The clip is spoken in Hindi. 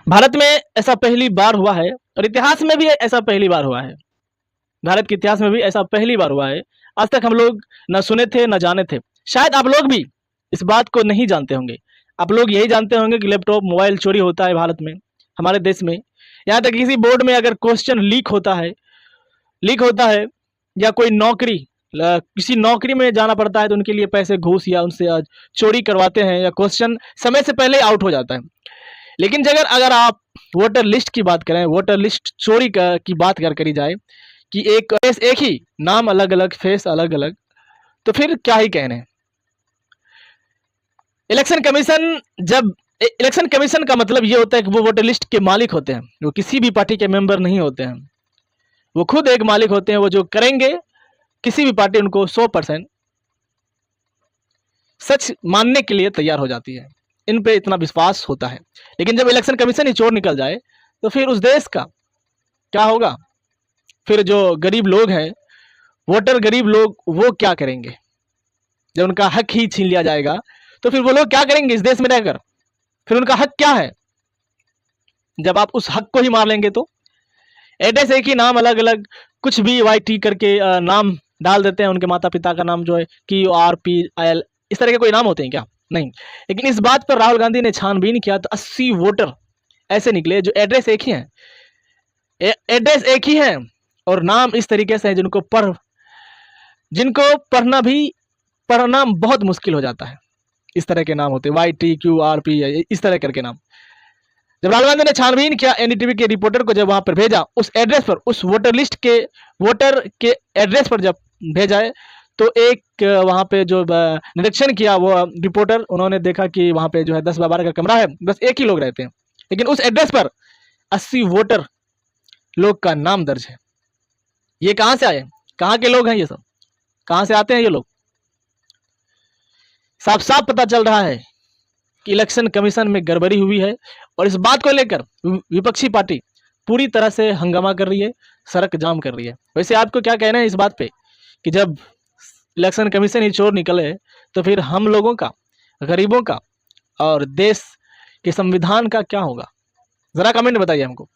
भारत में ऐसा पहली बार हुआ है और इतिहास में भी ऐसा पहली बार हुआ है। भारत के इतिहास में भी ऐसा पहली बार हुआ है। आज तक हम लोग न सुने थे न जाने थे। शायद आप लोग भी इस बात को नहीं जानते होंगे। आप लोग यही जानते होंगे कि लैपटॉप मोबाइल चोरी होता है भारत में, हमारे देश में। यहाँ तक किसी बोर्ड में अगर क्वेश्चन लीक होता है या कोई नौकरी किसी नौकरी में जाना पड़ता है तो उनके लिए पैसे घूस या उनसे चोरी करवाते हैं या क्वेश्चन समय से पहले आउट हो जाता है। लेकिन अगर आप वोटर लिस्ट की बात करें, वोटर लिस्ट चोरी की बात करी जाए कि एक ही नाम अलग अलग, फेस अलग अलग, तो फिर क्या ही कहने। इलेक्शन कमीशन का मतलब ये होता है कि वो वोटर लिस्ट के मालिक होते हैं, वो किसी भी पार्टी के मेंबर नहीं होते हैं। वो खुद एक मालिक होते हैं। वो जो करेंगे किसी भी पार्टी उनको 100% सच मानने के लिए तैयार हो जाती है। इन पे इतना विश्वास होता है। लेकिन जब इलेक्शन कमीशन ही चोर निकल जाए तो फिर उस देश का क्या होगा? फिर जो गरीब लोग हैं, वोटर गरीब लोग, वो क्या करेंगे? जब उनका हक ही छीन लिया जाएगा तो फिर वो लोग क्या करेंगे इस देश में रहकर? फिर उनका हक क्या है जब आप उस हक को ही मार लेंगे? तो एड्रेस एक ही, नाम अलग अलग, कुछ भी YT करके नाम डाल देते हैं। उनके माता पिता का नाम जो है QRPIL, इस तरह के कोई नाम होते हैं क्या? नहीं। लेकिन इस बात पर राहुल गांधी ने छानबीन किया तो 80 वोटर ऐसे निकले जो एड्रेस एक ही हैं, एड्रेस एक ही है और नाम इस तरीके से है जिनको पढ़ना बहुत मुश्किल हो जाता है। इस तरह के नाम होते हैं, YT QRP, इस तरह करके नाम। जब राहुल गांधी ने छानबीन किया, NDTV के रिपोर्टर को जब वहां पर भेजा, उस एड्रेस पर, उस वोटर के एड्रेस पर जब भेजा है, तो एक वहां पे जो निरीक्षण किया वो रिपोर्टर, उन्होंने देखा कि वहां पे जो है 10-12 का कमरा है, बस एक ही लोग रहते हैं। लेकिन उस एड्रेस पर 80 वोटर लोग का नाम दर्ज है। ये कहां से आए? कहां के लोग हैं ये सब? कहां से आते हैं ये लोग? साफ साफ पता चल रहा है कि इलेक्शन कमीशन में गड़बड़ी हुई है और इस बात को लेकर विपक्षी पार्टी पूरी तरह से हंगामा कर रही है, सड़क जाम कर रही है। वैसे आपको क्या कहना है इस बात पे कि जब इलेक्शन कमीशन ही चोर निकले तो फिर हम लोगों का, गरीबों का और देश के संविधान का क्या होगा? जरा कमेंट बताइए हमको।